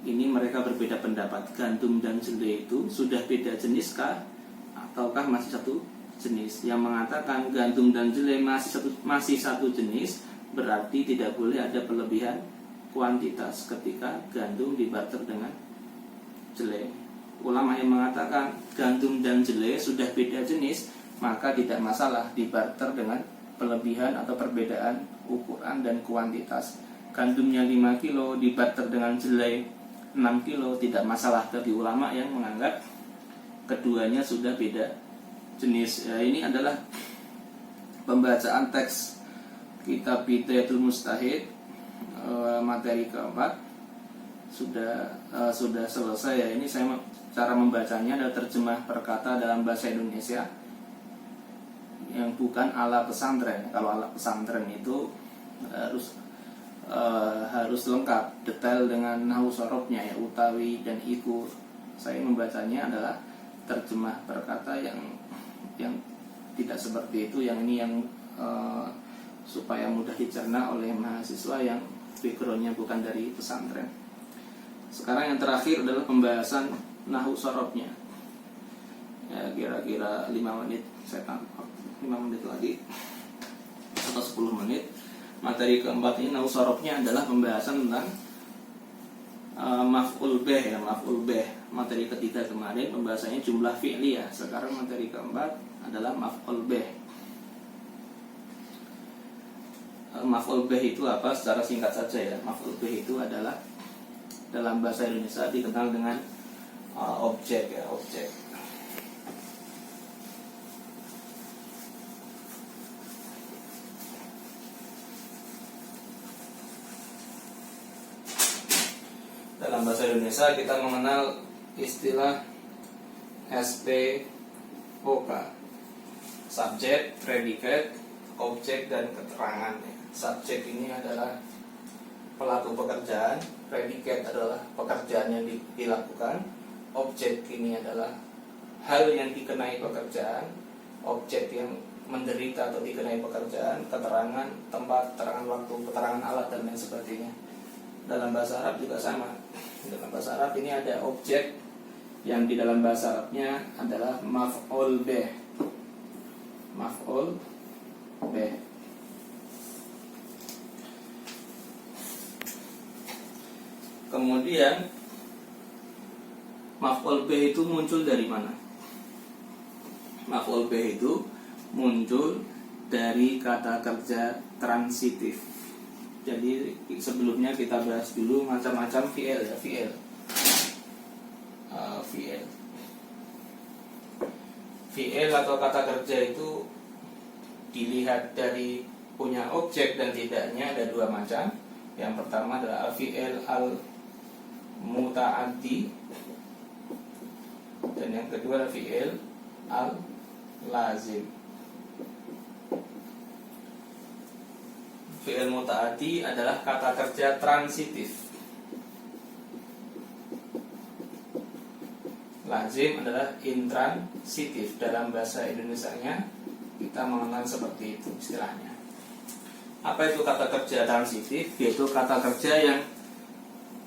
[SPEAKER 1] Ini mereka berbeda pendapat, gandum dan jelai itu sudah beda jenis kah ataukah masih satu jenis. Yang mengatakan gandum dan jelai masih satu jenis berarti tidak boleh ada pelebihan kuantitas ketika gandum dibarter dengan jelai. Ulama yang mengatakan gandum dan jelai sudah beda jenis, maka tidak masalah dibarter dengan pelebihan atau perbedaan ukuran dan kuantitas. Gandumnya 5 kilo dibarter dengan jelai 6 kilo, tidak masalah. Bagi ulama yang menganggap keduanya sudah beda jenis. Ini adalah pembacaan teks kitab Bidayatul Mujtahid, materi keempat sudah selesai ya. Ini saya cara membacanya adalah terjemah perkata dalam bahasa Indonesia yang bukan ala pesantren. Kalau ala pesantren itu harus lengkap, detail dengan nahwu sorobnya ya, utawi dan iku. Saya membacanya adalah terjemah perkata yang tidak seperti itu. Yang ini yang supaya mudah dicerna oleh mahasiswa yang backgroundnya bukan dari pesantren. Sekarang yang terakhir adalah pembahasan nahwu sorobnya. Ya, kira-kira 5 menit saya tambah 5 menit lagi atau 10 menit. Materi keempat ini nahwu sorobnya adalah pembahasan tentang maf'ul bih ya, maf'ul bih. Materi ketiga kemarin pembahasannya jumlah fi'liyah. Sekarang materi keempat adalah maf'ul bih. Maf'ul bih itu apa? Secara singkat saja ya. Maf'ul bih itu adalah dalam bahasa Indonesia dikenal dengan objek ya, objek. Dalam bahasa Indonesia kita mengenal istilah SPOK, subjek, predikat, objek dan keterangan. Subjek ini adalah pelaku pekerjaan, predikat adalah pekerjaan yang dilakukan, objek ini adalah hal yang dikenai pekerjaan, objek yang menderita atau dikenai pekerjaan, keterangan tempat, keterangan waktu, keterangan alat dan lain sebagainya. Dalam bahasa Arab juga sama. Dalam bahasa Arab ini ada objek yang di dalam bahasa Arabnya adalah maf'ul bih. Maf'ul bih. Kemudian maf'ul bih itu muncul dari mana? Maf'ul bih itu muncul dari kata kerja transitif. Jadi sebelumnya kita bahas dulu macam-macam fi'il ya, fi'il. Fi'il atau kata kerja itu dilihat dari punya objek dan tidaknya ada dua macam. Yang pertama adalah fi'il al-muta'addi dan yang kedua adalah fi'il al-lazim. Fi'il muta'addi adalah kata kerja transitif. Lazim adalah intransitif. Dalam bahasa Indonesianya kita mengenal seperti itu istilahnya. Apa itu kata kerja transitif? Yaitu kata kerja yang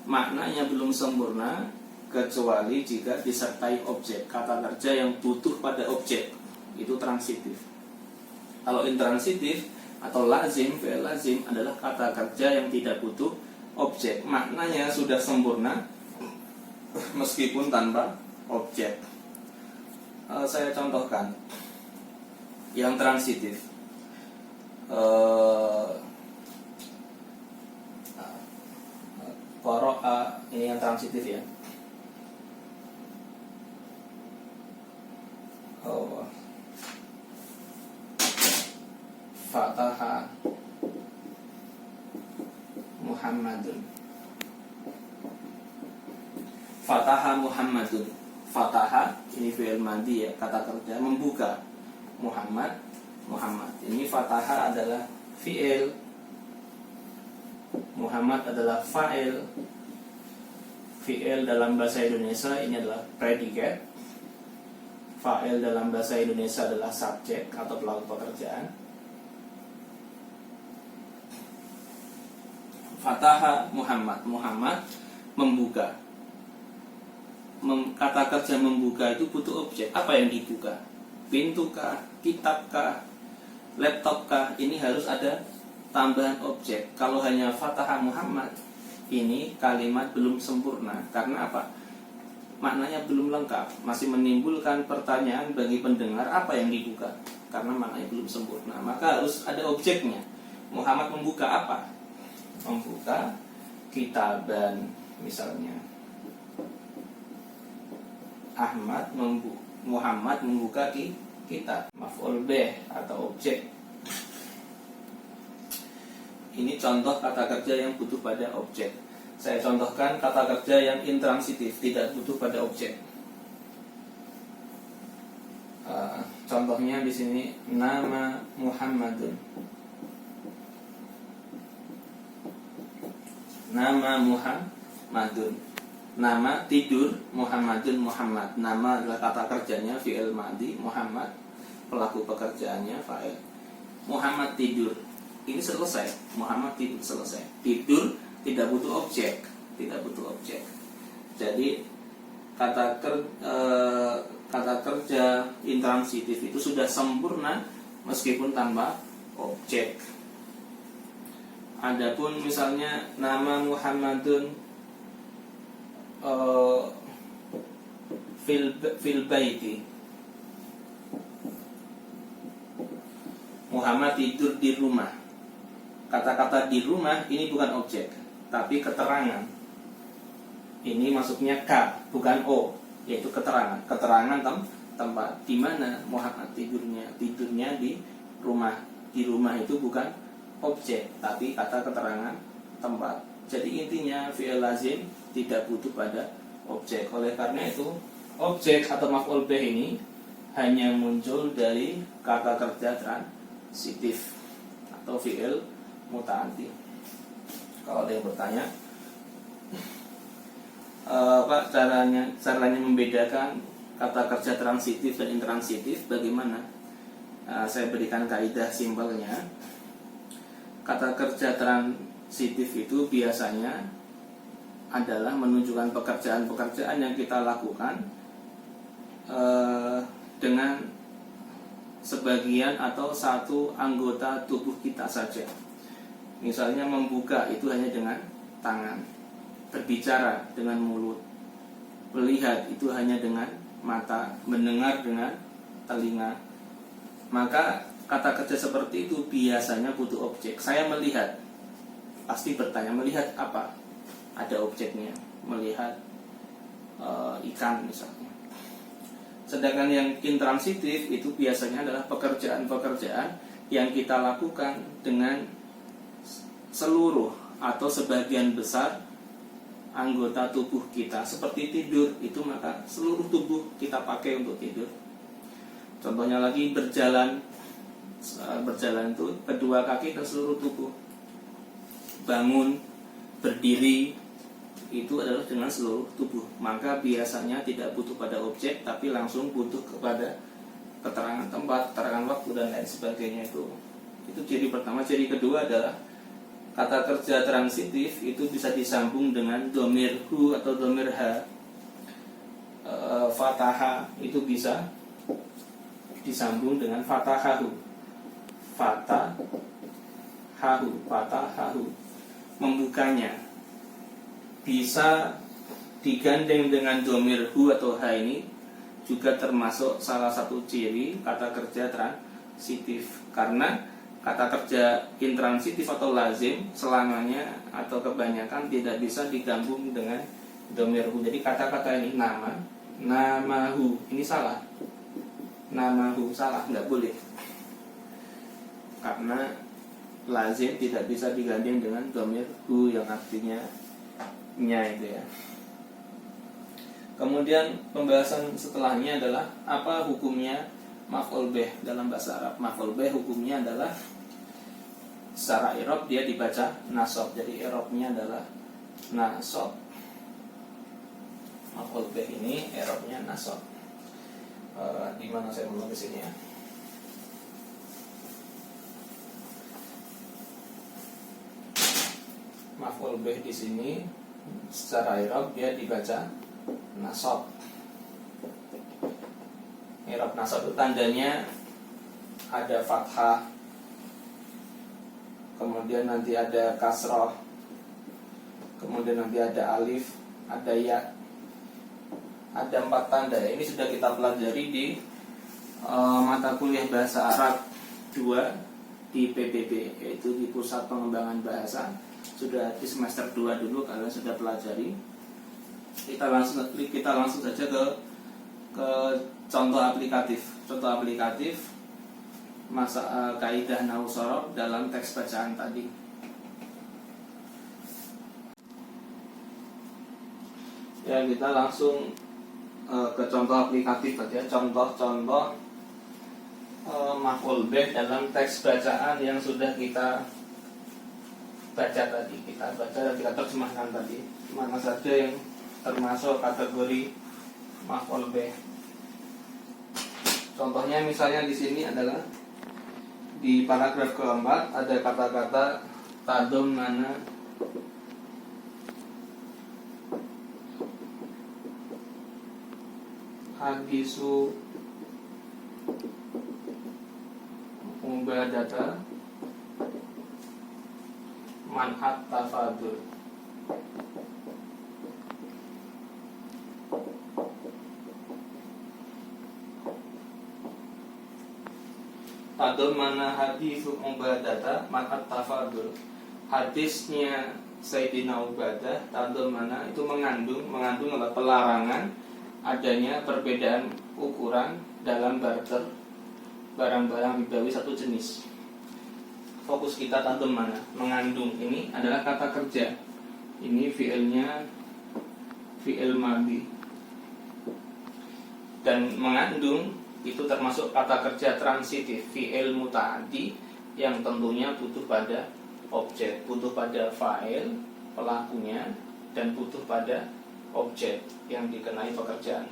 [SPEAKER 1] maknanya belum sempurna kecuali jika disertai objek. Kata kerja yang butuh pada objek itu transitif. Kalau intransitif atau lazim, fi'il lazim adalah kata kerja yang tidak butuh objek, maknanya sudah sempurna meskipun tanpa objek. Saya contohkan yang transitif. Qara'a ini yang transitif ya. Fataha Muhammadun. Fataha Muhammadun. Fataha ini fi'il madhi ya, kata kerja membuka. Muhammad, Muhammad. Ini fataha adalah fi'il, Muhammad adalah fa'il. Fi'il dalam bahasa Indonesia ini adalah predikat. Fa'il dalam bahasa Indonesia adalah subjek atau pelaku pekerjaan. Fataha Muhammad. Muhammad membuka. Kata kerja membuka itu butuh objek. Apa yang dibuka? Pintukah? Kitabkah? Laptopkah? Ini harus ada tambahan objek. Kalau hanya Fataha Muhammad, ini kalimat belum sempurna. Karena apa? Maknanya belum lengkap. Masih menimbulkan pertanyaan bagi pendengar, apa yang dibuka? Karena maknanya belum sempurna. Maka harus ada objeknya. Muhammad membuka apa? Membuka kitaban, misalnya. Muhammad membuka kitab, maf'ul bih atau objek. Ini contoh kata kerja yang butuh pada objek. Saya contohkan kata kerja yang intransitif, tidak butuh pada objek. Contohnya di sini nama Muhammadun. Nama Muhammadun. Nama tidur Muhammadun Muhammad. Nama adalah kata kerjanya fi'il madhi, Muhammad pelaku pekerjaannya fa'il. Muhammad tidur. Ini selesai. Muhammad tidur selesai. Tidur tidak butuh objek, tidak butuh objek. Jadi kata kerja intransitif itu sudah sempurna meskipun tanpa objek. Adapun misalnya nama Muhammadun fil baiti. Muhammad tidur di rumah. Kata-kata di rumah ini bukan objek, tapi keterangan. Ini masuknya K, bukan O, yaitu keterangan. Keterangan tempat di mana Muhammad tidurnya di rumah. Di rumah itu bukan objek, tapi kata keterangan tempat. Jadi intinya fi'il lazim tidak butuh pada objek. Oleh karena itu objek atau maf'ul bih ini hanya muncul dari kata kerja transitif atau fi'il muta'addi. Kalau ada yang bertanya, Pak, caranya membedakan kata kerja transitif dan intransitif bagaimana? Saya berikan kaidah simpelnya. Kata kerja transitif itu biasanya adalah menunjukkan pekerjaan-pekerjaan yang kita lakukan dengan sebagian atau satu anggota tubuh kita saja. Misalnya membuka itu hanya dengan tangan, berbicara dengan mulut, melihat itu hanya dengan mata, mendengar dengan telinga. Maka kata kerja seperti itu biasanya butuh objek. Saya melihat, pasti bertanya, melihat apa? Ada objeknya, melihat ikan misalnya. Sedangkan yang intransitif itu biasanya adalah pekerjaan-pekerjaan yang kita lakukan dengan seluruh atau sebagian besar anggota tubuh kita. Seperti tidur, itu maka seluruh tubuh kita pakai untuk tidur. Contohnya lagi berjalan itu kedua kaki dan seluruh tubuh. Bangun, berdiri, itu adalah dengan seluruh tubuh. Maka biasanya tidak butuh pada objek, tapi langsung butuh kepada keterangan tempat, keterangan waktu dan lain sebagainya. Itu ciri pertama. Ciri kedua adalah kata kerja transitif itu bisa disambung dengan dhamir hu atau dhamir ha. Fataha itu bisa disambung dengan fatahahu. Fatahahu, membukanya. Bisa digandeng dengan dhamir hu atau ha. Ini juga termasuk salah satu ciri kata kerja transitif. Karena kata kerja intransitif atau lazim selamanya atau kebanyakan tidak bisa digabung dengan dhamir hu. Jadi kata-kata ini namahu ini salah. Namahu salah, nggak boleh. karena lazim tidak bisa digandeng dengan dhamir hu yang artinya nya itu ya. Kemudian pembahasan setelahnya adalah apa hukumnya maf'ul bih dalam bahasa Arab. Maf'ul bih hukumnya adalah secara i'rab dia dibaca nasab. Jadi i'rabnya adalah nasab. Maf'ul bih ini i'rabnya nasab. Di mana saya menulis ini ya? Maf'ul bih di sini secara i'rab dia dibaca nasab. I'rab nasab itu tandanya ada fathah, kemudian nanti ada kasrah, kemudian nanti ada alif, ada ya. Ada 4 tanda. Ini sudah kita pelajari di mata kuliah bahasa Arab 2 di PPB, yaitu di Pusat Pengembangan Bahasa. Sudah di semester 2 dulu kalian sudah pelajari. Kita langsung saja ke contoh aplikatif. Contoh aplikatif kaidah nahwu shorof dalam teks bacaan tadi. Ya, kita langsung ke contoh aplikatif saja. Contoh-contoh maf'ul bih dalam teks bacaan yang sudah kita baca tadi. Kita baca dan kita terjemahkan tadi. Mana saja yang termasuk kategori maf'ul bih. Contohnya misalnya di sini adalah di paragraf keempat ada kata-kata tadum mana hadisu mubadata manhat tafadul. Tadum mana hadisu mubadata manhat tafadul. Hadisnya Sayyidina Ubadah tadum mana itu mengandung adalah pelarangan adanya perbedaan ukuran dalam barter barang-barang ribawi satu jenis. Fokus kita tadum mana? Mengandung. Ini adalah kata kerja. Ini fi'ilnya fi'il madhi. Dan mengandung itu termasuk kata kerja transitif, fi'il muta'addi yang tentunya butuh pada objek, butuh pada fa'il pelakunya dan butuh pada objek yang dikenai pekerjaan.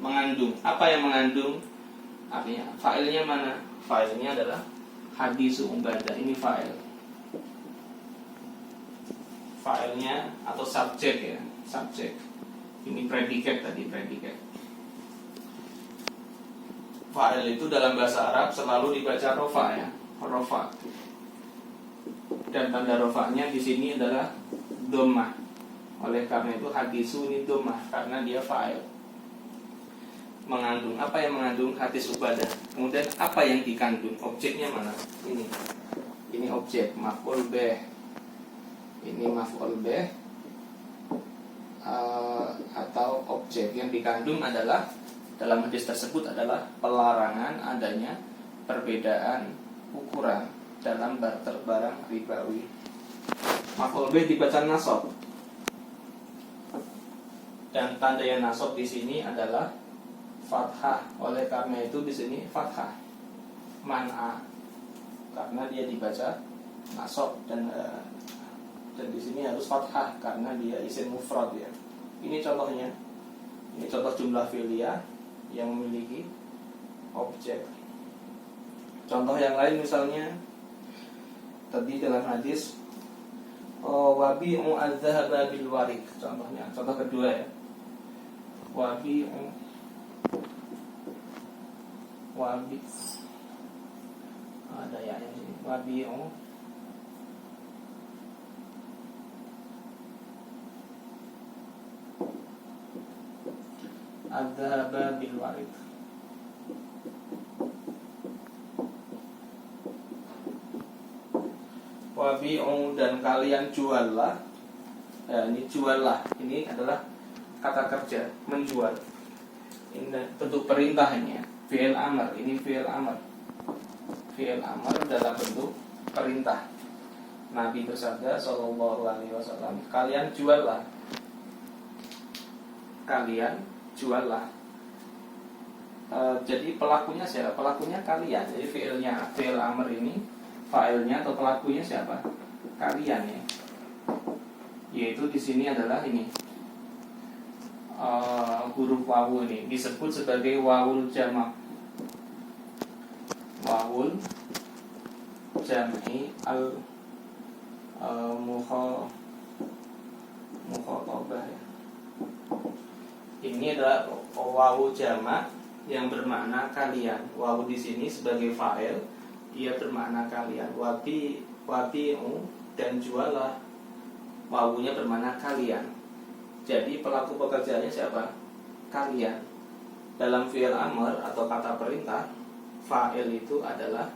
[SPEAKER 1] Mengandung. Apa yang mengandung? Artinya fa'ilnya mana? Fa'ilnya adalah hadisu ubadah. Ini fa'il. Fa'ilnya atau subjek ya, subjek. Ini predikat tadi, predikat. Fa'il itu dalam bahasa Arab selalu dibaca rofa ya, rofa. Dan tanda rofanya di sini adalah dhammah. Oleh karena itu hadisu ini dhammah karena dia fa'il. Mengandung. Apa yang mengandung? Hadis ubadah. Kemudian apa yang dikandung? Objeknya mana? Ini. Ini objek maf'ul bih. Ini maf'ul bih atau objek yang dikandung adalah dalam hadis tersebut adalah pelarangan adanya perbedaan ukuran dalam barter barang ribawi. Maf'ul bih dibaca nasab. Dan tanda yang nasab di sini adalah fathah. Oleh karena itu di sini fathah man'a karena dia dibaca nasab dan di sini harus fathah karena dia isim mufrad ya. Ini contohnya. Ini contoh jumlah fi'liyah yang memiliki objek. Contoh yang lain misalnya tadi dalam hadis wabi'u adz-dzahaba bil warik. Contohnya, contoh kedua ya. Wabi'u ada ya ini. Wabi'u adz-dzahaba bil warik. Wabi'u dan kalian juallah. Ya, ini juallah. Ini adalah kata kerja menjual. Ini bentuk perintahnya. Fi'il amr. Ini fi'il amr. fi'il amr dalam bentuk perintah. Nabi bersabda sallallahu alaihi wasallam, kalian juallah. Kalian juallah. Jadi pelakunya siapa? Pelakunya kalian. Jadi fi'il amr ini, fa'ilnya atau pelakunya siapa? Kalian ya. Yaitu di sini adalah ini huruf wawu ini disebut sebagai wawul jamak. Wawul jam'i al mukhatabah ya. Ini adalah wawu jamak yang bermakna kalian. Wawu di sini sebagai fa'il, dia bermakna kalian. Wabi'u dan jualah, wawunya bermakna kalian. Jadi pelaku pekerjaannya siapa? Kalian. Dalam fi'il amr atau kata perintah, fa'il itu adalah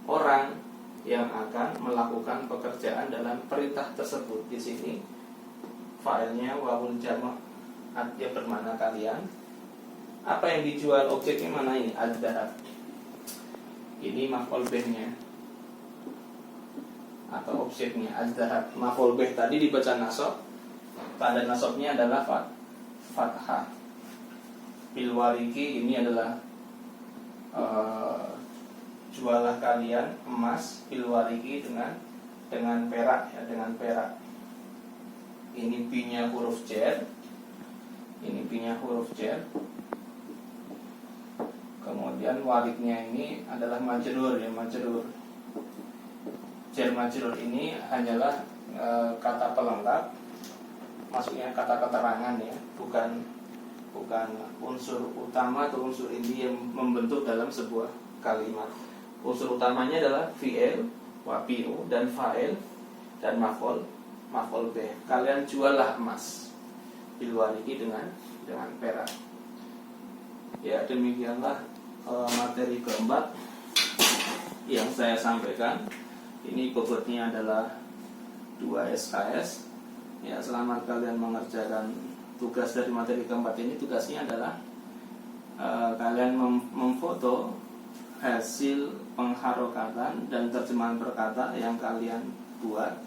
[SPEAKER 1] orang yang akan melakukan pekerjaan dalam perintah tersebut. Di sini fa'ilnya wawul jamak, artinya bermakna kalian. Apa yang dijual, objeknya mana ini? Ad-dahab. Ini maf'ul bih-nya atau objeknya ad-dahab. Maf'ul bih tadi dibaca nasab. Tanda nasabnya adalah fathah. Bil wariki ini adalah jualah kalian emas, bil wariki dengan perak ya, dengan perak. Ini B-nya huruf jar. Ini B-nya huruf jar. Kemudian wariknya ini adalah majrur ya, majrur. Jar majrur ini hanyalah kata pelengkap, maksudnya kata keterangan ya, bukan unsur utama atau unsur inti yang membentuk dalam sebuah kalimat. Unsur utamanya adalah fi'il, wabi'u dan fa'il dan maf'ul bih. Kalian juallah emas bil wariki dengan perak. Ya, demikianlah materi keempat yang saya sampaikan. Ini bobotnya adalah 2 SKS. Ya, selamat kalian mengerjakan tugas dari materi keempat ini. Tugasnya adalah kalian memfoto hasil pengharokatan dan terjemahan perkata yang kalian buat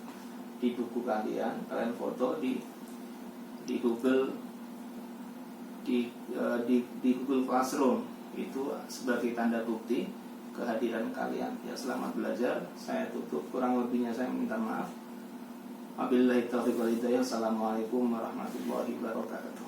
[SPEAKER 1] di buku kalian. Kalian foto di Google di Google Classroom, itu sebagai tanda bukti kehadiran kalian. Ya, selamat belajar. Saya tutup, kurang lebihnya saya minta maaf. Wabillahi taufiq wal hidayah. Assalamualaikum warahmatullahi wabarakatuh.